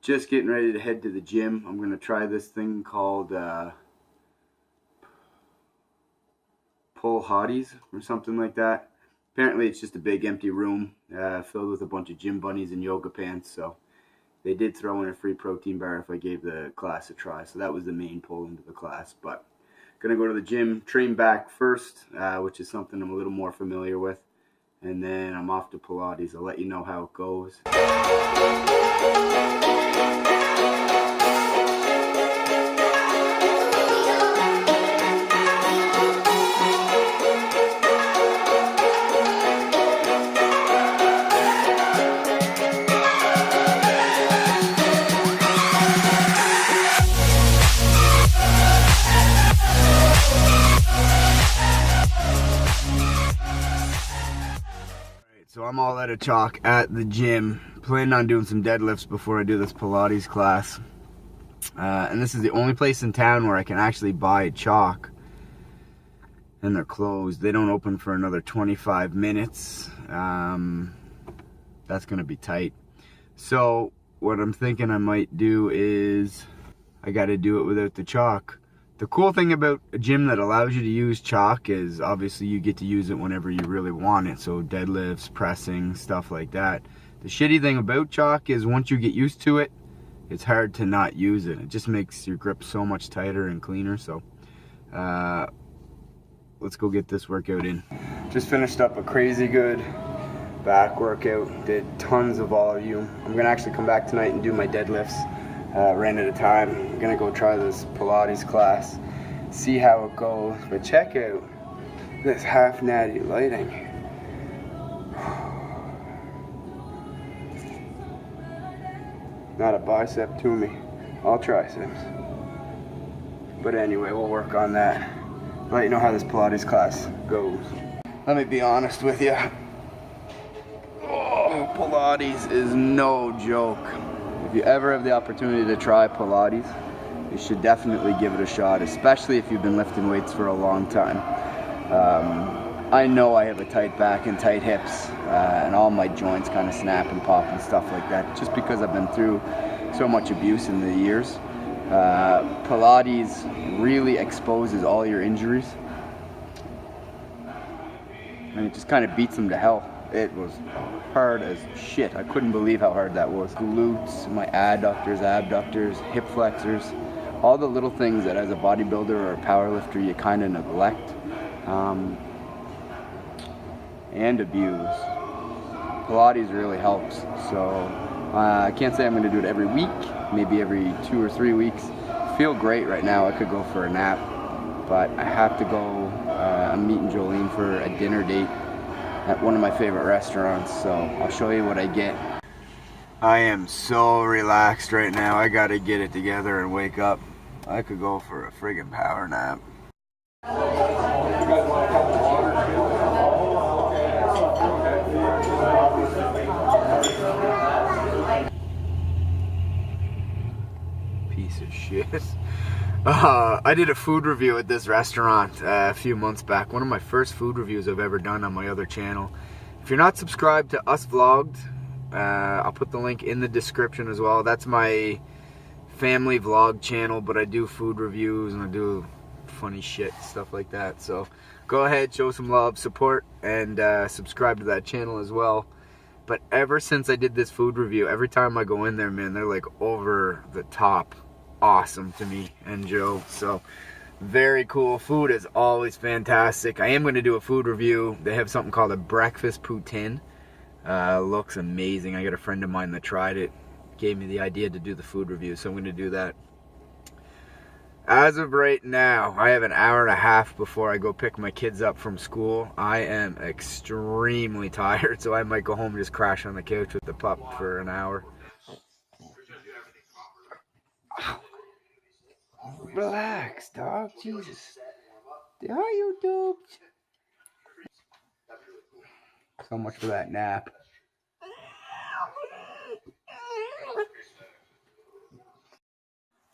Just getting ready to head to the gym. I'm going to try this thing called pull hotties or something like that. Apparently it's just a big empty room filled with a bunch of gym bunnies and yoga pants. So they did throw in a free protein bar if I gave the class a try. So that was the main pull into the class. But I'm going to go to the gym, train back first, which is something I'm a little more familiar with. And then I'm off to Pilates. I'll let you know how it goes. So I'm all out of chalk at the gym, planning on doing some deadlifts before I do this Pilates class. And this is the only place in town where I can actually buy chalk. And they're closed. They don't open for another 25 minutes. That's gonna be tight. So what I'm thinking I might do is, I gotta do it without the chalk. The cool thing about a gym that allows you to use chalk is obviously you get to use it whenever you really want it. So deadlifts, pressing, stuff like that. The shitty thing about chalk is once you get used to it, it's hard to not use it. It just makes your grip so much tighter and cleaner. So let's go get this workout in. Just finished up a crazy good back workout. Did tons of volume. I'm gonna actually come back tonight and do my deadlifts. Ran out of time. I'm gonna go try this Pilates class, see how it goes. But check out this half natty lighting. Not a bicep to me, all triceps. But anyway, we'll work on that. Let you know how this Pilates class goes. Let me be honest with you. Oh, Pilates is no joke. If you ever have the opportunity to try Pilates, you should definitely give it a shot, especially if you've been lifting weights for a long time. I know I have a tight back and tight hips, and all my joints kind of snap and pop and stuff like that, just because I've been through so much abuse in the years. Pilates really exposes all your injuries, and it just kind of beats them to hell. It was hard as shit. I couldn't believe how hard that was. Glutes, my adductors, abductors, hip flexors, all the little things that as a bodybuilder or a powerlifter you kind of neglect and abuse. Pilates really helps. So I can't say I'm going to do it every week, maybe every 2 or 3 weeks. I feel great right now. I could go for a nap, but I have to go. I'm meeting Jolene for a dinner date at one of my favorite restaurants, so I'll show you what I get. I am so relaxed right now. I gotta get it together and wake up. I could go for a friggin' power nap. Piece of shit. I did a food review at this restaurant a few months back. One of my first food reviews I've ever done on my other channel. If you're not subscribed to Us Vlogged, I'll put the link in the description as well. That's my family vlog channel, but I do food reviews and I do funny shit, stuff like that. So go ahead, show some love, support, and subscribe to that channel as well. But ever since I did this food review, every time I go in there, man, they're like over the top awesome to me and Joe. So very cool. Food is always fantastic. I am going to do a food review. They have something called a breakfast poutine. Looks amazing. I got a friend of mine that tried it, gave me the idea to do the food review, so I'm going to do that. As of right now, I have an hour and a half before I go pick my kids up from school. I am extremely tired, so I might go home and just crash on the couch with the pup for an hour. Relax, dog. Jesus. How are you, dude? So much for that nap.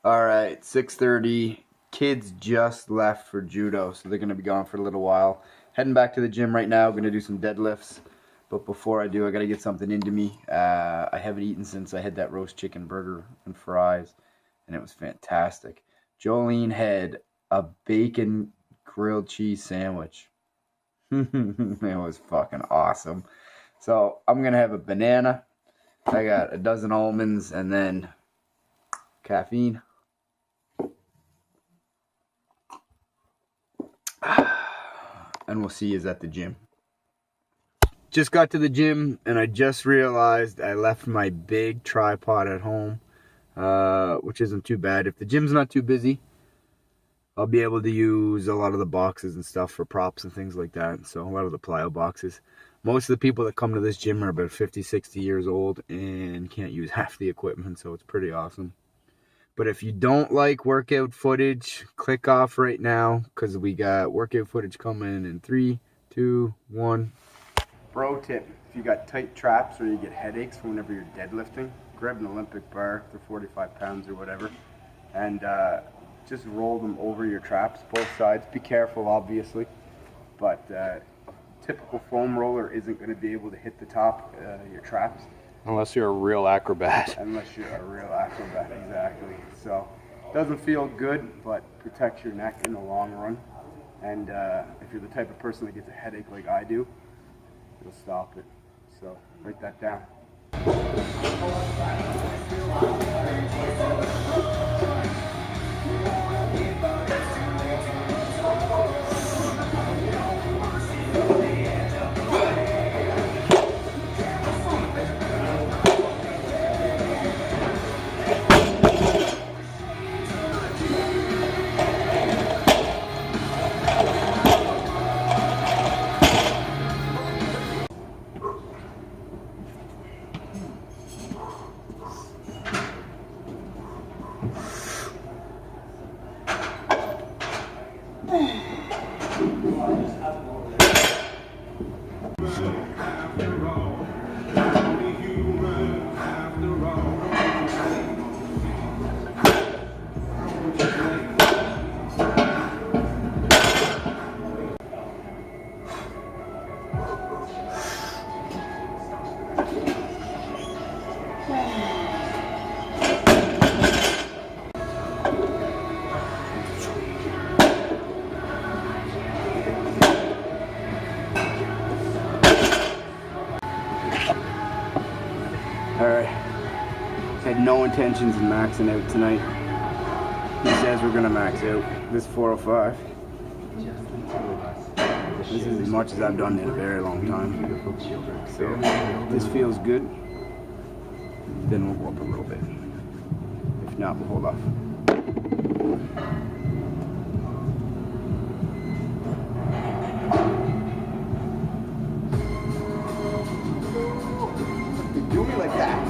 Alright, 6:30. Kids just left for judo, so they're going to be gone for a little while. Heading back to the gym right now. Going to do some deadlifts. But before I do, I gotta get something into me. I haven't eaten since I had that roast chicken burger and fries, and it was fantastic. Jolene had a bacon grilled cheese sandwich. It was fucking awesome. So I'm gonna have a banana. I got a dozen almonds and then caffeine. And we'll see you at the gym. Just got to the gym and I just realized I left my big tripod at home, which isn't too bad. If the gym's not too busy, I'll be able to use a lot of the boxes and stuff for props and things like that. So a lot of the plyo boxes. Most of the people that come to this gym are about 50, 60 years old and can't use half the equipment, so it's pretty awesome. But if you don't like workout footage, click off right now because we got workout footage coming in 3, 2, 1. Pro tip, if you got tight traps or you get headaches whenever you're deadlifting, grab an Olympic bar, they're 45 pounds or whatever, and just roll them over your traps, both sides. Be careful, obviously, but typical foam roller isn't going to be able to hit the top of your traps. Unless you're a real acrobat. Unless you're a real acrobat, exactly. So, doesn't feel good, but protects your neck in the long run. And if you're the type of person that gets a headache like I do, it'll stop it. So, write that down. Alright, had no intentions of maxing out tonight. He says we're gonna max out this 405. This is as much as I've done in a very long time. So if this feels good, then we'll go up a little bit. If not, we'll hold off. Do me like that.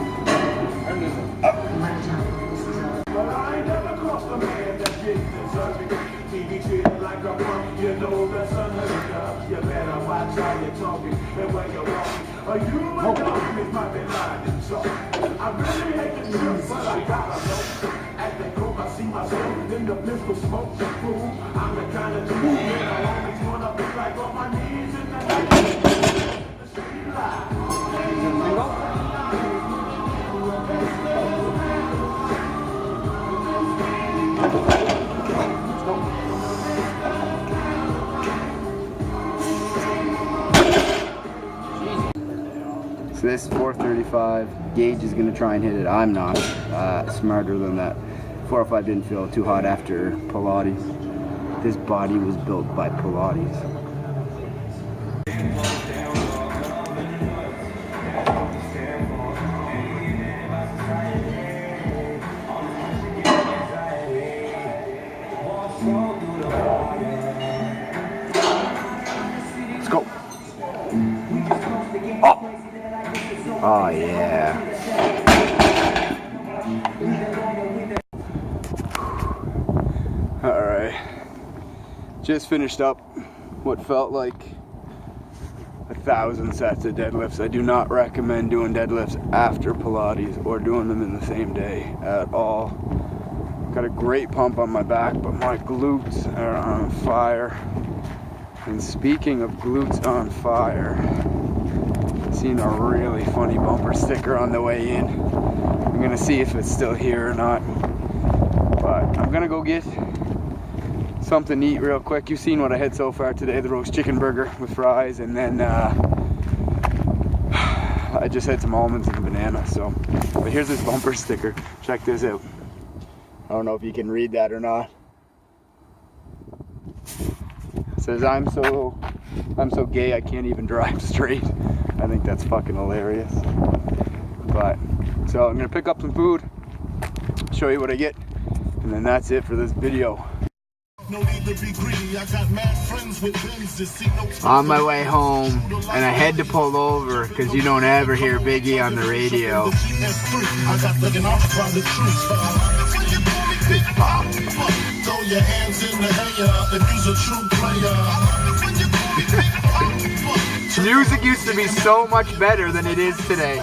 TV treated like a punk, you know the sun is up. You better watch how you're talking and where you're walking. Or you might know it might be lying and so I really hate the truth, but I gotta know. Acting cool, I see myself in the pistol smoke the fool. I'm the kind of dude that I always wanna be like on my knees in the night. The street light. So this is 435. Gage is going to try and hit it. I'm not smarter than that. 405 didn't feel too hot after Pilates. This body was built by Pilates. Let's go. Oh. Oh yeah. Alright. Just finished up what felt like 1,000 sets of deadlifts. I do not recommend doing deadlifts after Pilates or doing them in the same day at all. Got a great pump on my back, but my glutes are on fire. And speaking of glutes on fire, Seen a really funny bumper sticker on the way in. I'm gonna see if it's still here or not. But I'm gonna go get something to eat real quick. You've seen what I had so far today, the roast chicken burger with fries, and then I just had some almonds and a banana. So, but here's this bumper sticker. Check this out. I don't know if you can read that or not. It says, I'm so gay I can't even drive straight. I think that's fucking hilarious. But so I'm gonna pick up some food, show you what I get, and then that's it for this video. On my way home, and I had to pull over because you don't ever hear Biggie on the radio. Music used to be so much better than it is today.